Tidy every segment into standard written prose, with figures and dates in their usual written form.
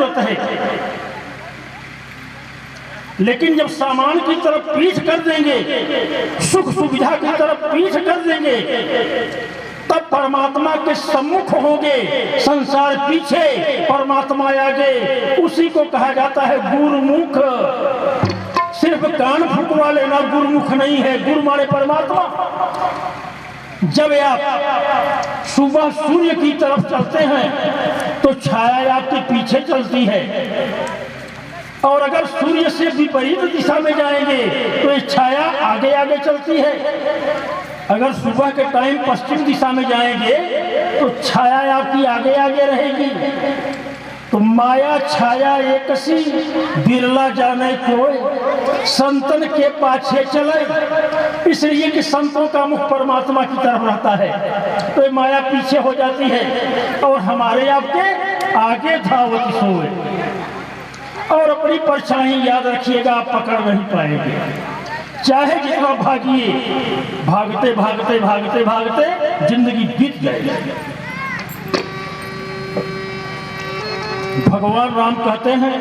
जरूरत है। लेकिन जब सामान की तरफ पीठ कर देंगे, सुख सुविधा की तरफ पीठ कर देंगे, तब परमात्मा के सम्मुख होंगे, संसार पीछे, परमात्मा आगे। उसी को कहा जाता है गुरुमुख। सिर्फ कान फुकवा लेना गुरुमुख नहीं है, गुरु माने परमात्मा। जब आप सुबह सूर्य की तरफ चलते हैं तो छाया आपके पीछे चलती है, और अगर सूर्य से विपरीत दिशा में जाएंगे तो ये छाया आगे आगे चलती है। अगर सुबह के टाइम पश्चिम दिशा में जाएंगे तो छाया आपकी आगे आगे रहेगी। तो माया छाया एक सी, बिरला जाने कोई, संतन के पाछे चले। इसलिए कि संतों का मुख परमात्मा की तरफ रहता है, तो ये माया पीछे हो जाती है और हमारे आपके आगे धावत सोए। और अपनी परछाई याद रखिएगा, आप पकड़ नहीं पाएंगे, चाहे जितना भागिए। भागते भागते भागते भागते जिंदगी बीत जाएगी। भगवान राम कहते हैं,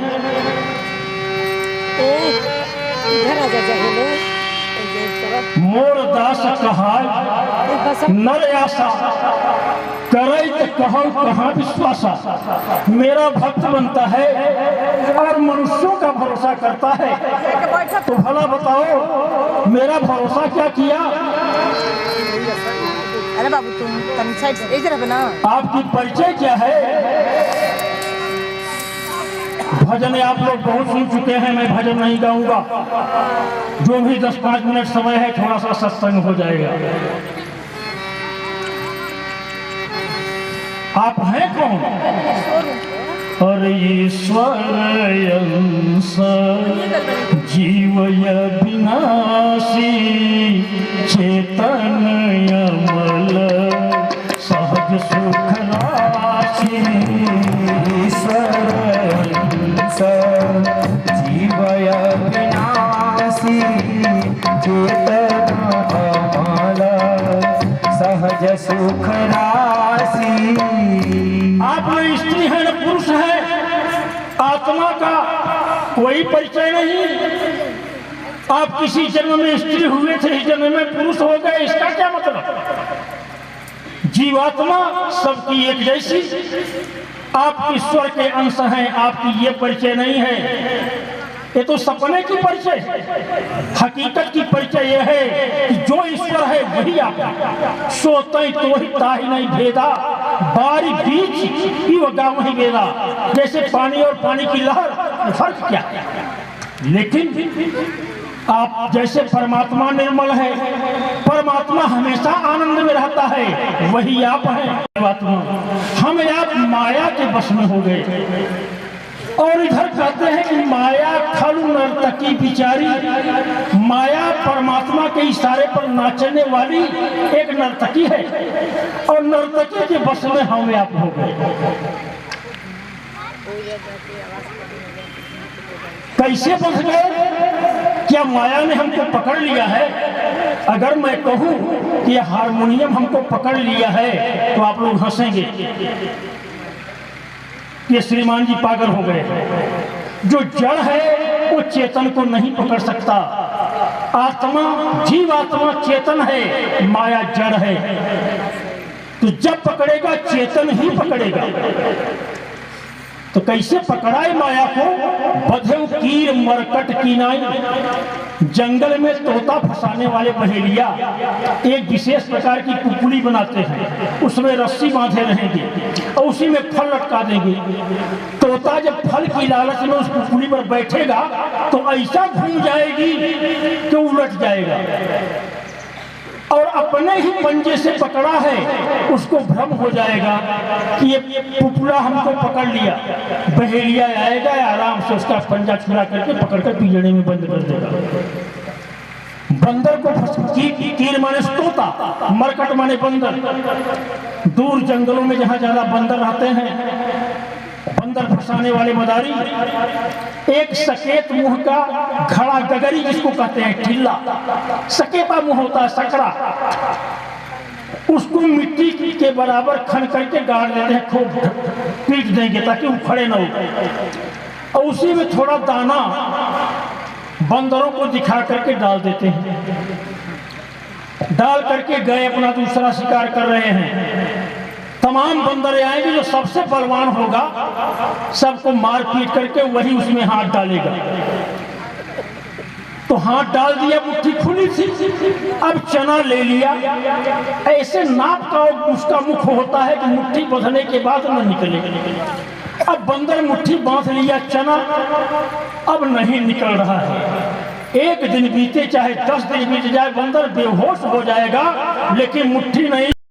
मोर दास कहाय नर आशा, करे तो कहो कहाँ विश्वासा। मेरा भक्त बनता है और मनुष्यों का भरोसा करता है, तो भला बताओ मेरा भरोसा क्या किया? अरे बाबू तुम साइड इधर बना। आपकी परिचय क्या है? भजन आप लोग बहुत सुन चुके हैं, मैं भजन नहीं गाऊंगा। जो भी 10-5 मिनट समय है, थोड़ा सा सत्संग हो जाएगा। आप हैं कौन? अरे ईश्वर अंश जीवय विनाशी, चेतन अमल सहज सुख राशि। ईश्वर अंश जीवय विनाशी, चेतन अमल सहज सुख राशि। आप में स्त्री है न पुरुष है, आत्मा का कोई परिचय नहीं। आप किसी जन्म में स्त्री हुए थे, इस जन्म में पुरुष हो गए, इसका क्या मतलब? जीवात्मा सबकी एक जैसी। आप ईश्वर के अंश हैं, आपकी ये परिचय नहीं है। ये तो सपने की परिचय है। हकीकत की परिचय यह है कि जो ईश्वर है वही आप। सोते तो ही ताही नहीं भेदा, बारी बीच ही वगा वही वेदा। जैसे पानी और पानी की लहर, फर्क क्या? लेकिन आप जैसे परमात्मा निर्मल है, परमात्मा हमेशा आनंद में रहता है, वही आप हैं। हम आप माया के वश में हो गए। और इधर कहते हैं कि माया खलु नर्तकी बिचारी। माया परमात्मा के इशारे पर नाचने वाली एक नर्तकी है, और नर्तकी के वश में हम आप हो गए। कैसे बंध गए? क्या माया ने हमको पकड़ लिया है? अगर मैं कहूं कि हारमोनियम हमको पकड़ लिया है तो आप लोग हंसेंगे, ये श्रीमान जी पागल हो गए। जो जड़ है वो चेतन को नहीं पकड़ सकता। आत्मा, जीवात्मा चेतन है, माया जड़ है। तो जब पकड़ेगा चेतन ही पकड़ेगा। तो कैसे पकड़ाए माया को? बधेव कीर मरकट कीनाई। जंगल में तोता फंसाने वाले पहेलिया एक विशेष प्रकार की कुकुली बनाते हैं, उसमें रस्सी बांधे रहेंगे और उसी में फल लटका देंगे। तोता जब फल की लालच में उस कुकुली पर बैठेगा तो ऐसा घूम जाएगी कि उलट जाएगा, और अपने ही पंजे से पकड़ा है, उसको भ्रम हो जाएगा कि ये पुपला हमको पकड़ लिया। बहेलिया आएगा, आराम से उसका पंजा छुड़ा करके पकड़कर पिंजड़े में बंद कर देगा। बंदर को कीर माने तोता, मरकट माने बंदर। दूर जंगलों में जहां ज्यादा बंदर रहते हैं, बंदर फंसाने वाले मदारी। एक सकेत मुंह का घड़ा गगरी जिसको कहते हैं, ढिल्ला सकेता मुंह होता है, सकरा। उसको मिट्टी के बराबर खन करके गाड़ देते हैं, खूब पीट देंगे ताकि उखड़े न हो, और उसी में थोड़ा दाना बंदरों को दिखा करके डाल देते हैं। डाल करके गए अपना दूसरा शिकार कर रहे हैं। तमाम बंदर आएंगे, जो सबसे बलवान होगा सबको मार पीट करके वही उसमें हाथ डालेगा। तो हाथ डाल दिया, मुट्ठी खुली थी, अब चना ले लिया। ऐसे नाप का उसका मुख होता है कि मुट्ठी बंधने के बाद न निकले। अब बंदर मुट्ठी बांध लिया, चना अब नहीं निकल रहा है। एक दिन बीते चाहे 10 दिन बीत जाए, बंदर बेहोश हो जाएगा, लेकिन मुट्ठी नहीं